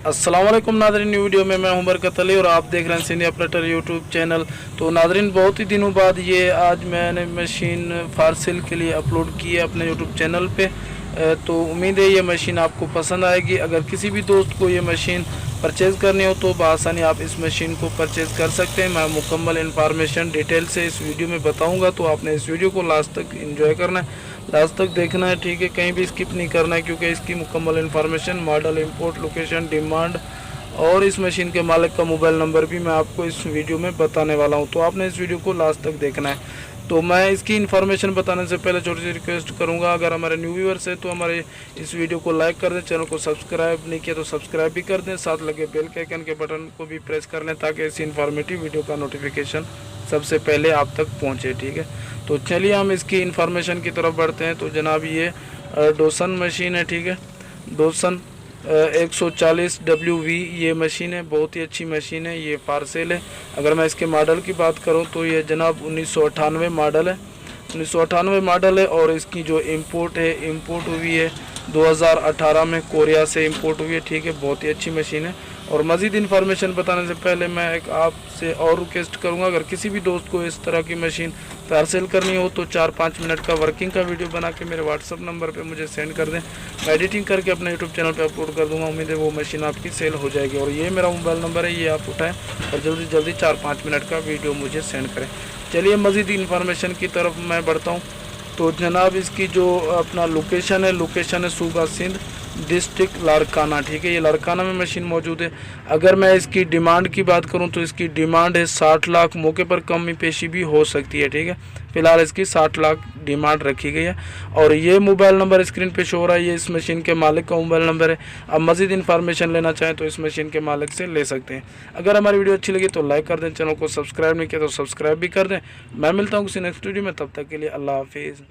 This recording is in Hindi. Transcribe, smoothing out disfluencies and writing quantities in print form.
अस्सलाम वालेकुम नादरीन, न्यू वीडियो में मैं हूं बरकत अली और आप देख रहे हैं सीनियर ऑपरेटर यूट्यूब चैनल। तो नादरीन, बहुत ही दिनों बाद ये आज मैंने मशीन फार सेल के लिए अपलोड की है अपने यूट्यूब चैनल पे। तो उम्मीद है ये मशीन आपको पसंद आएगी। अगर किसी भी दोस्त को ये मशीन परचेज़ करनी हो तो बआसानी आप इस मशीन को परचेज़ कर सकते हैं। मैं मुकम्मल इन्फॉर्मेशन डिटेल से इस वीडियो में बताऊँगा, तो आपने इस वीडियो को लास्ट तक इंजॉय करना है, लास्ट तक देखना है, ठीक है। कहीं भी स्किप नहीं करना है, क्योंकि इसकी मुकम्मल information, model, import, location, demand और इस मशीन के मालिक का मोबाइल नंबर भी मैं आपको इस वीडियो में बताने वाला हूं। तो आपने इस वीडियो को लास्ट तक देखना है। तो मैं इसकी इन्फॉर्मेशन बताने से पहले छोटी सी रिक्वेस्ट करूंगा, अगर हमारे न्यू व्यूअर्स है तो हमारे इस वीडियो को लाइक कर दें, चैनल को सब्सक्राइब नहीं किया तो सब्सक्राइब भी कर दें, साथ लगे बेल के आइकन के बटन को भी प्रेस कर लें ताकि ऐसी इन्फॉर्मेटिव वीडियो का नोटिफिकेशन सबसे पहले आप तक पहुँचे, ठीक है। तो चलिए हम इसकी इन्फॉर्मेशन की तरफ बढ़ते हैं। तो जनाब ये डोसन मशीन है, ठीक है। डोसन 140 WV ये मशीन है, बहुत ही अच्छी मशीन है, ये फार सेल है। अगर मैं इसके मॉडल की बात करूं तो ये जनाब 1998 मॉडल है, 1998 मॉडल है। और इसकी जो इंपोर्ट है, इंपोर्ट हुई है 2018 में, कोरिया से इंपोर्ट हुई है, ठीक है। बहुत ही अच्छी मशीन है। और मज़ीद इन्फॉर्मेशन बताने से पहले मैं एक आपसे और रिक्वेस्ट करूंगा, अगर किसी भी दोस्त को इस तरह की मशीन फार सेल करनी हो तो 4-5 मिनट का वर्किंग का वीडियो बना के मेरे व्हाट्सअप नंबर पे मुझे सेंड कर दें। मैं एडिटिंग करके अपने यूट्यूब चैनल पे अपलोड कर दूंगा। उम्मीद है वो मशीन आपकी सेल हो जाएगी। और ये मेरा मोबाइल नंबर है, ये आप उठाएँ और जल्दी जल्दी 4-5 मिनट का वीडियो मुझे सेंड करें। चलिए मज़ीद इन्फॉर्मेशन की तरफ मैं बढ़ता हूँ। तो जनाब इसकी जो अपना लोकेशन है सूबा सिंध, डिस्ट्रिक्ट लारकाना, ठीक है। ये लारकाना में मशीन मौजूद है। अगर मैं इसकी डिमांड की बात करूं तो इसकी डिमांड है 60 लाख, मौके पर कमी पेशी भी हो सकती है, ठीक है। फिलहाल इसकी 60 लाख डिमांड रखी गई है। और ये मोबाइल नंबर स्क्रीन पे शो हो रहा है, ये इस मशीन के मालिक का मोबाइल नंबर है। अब मज़ीद इन्फॉर्मेशन लेना चाहें तो इस मशीन के मालिक से ले सकते हैं। अगर हमारी वीडियो अच्छी लगी तो लाइक कर दें, चैनल को सब्सक्राइब नहीं किया तो सब्सक्राइब भी कर दें। मैं मिलता हूँ किसी नेक्स्ट वीडियो में, तब तक के लिए अल्लाह हाफिज़।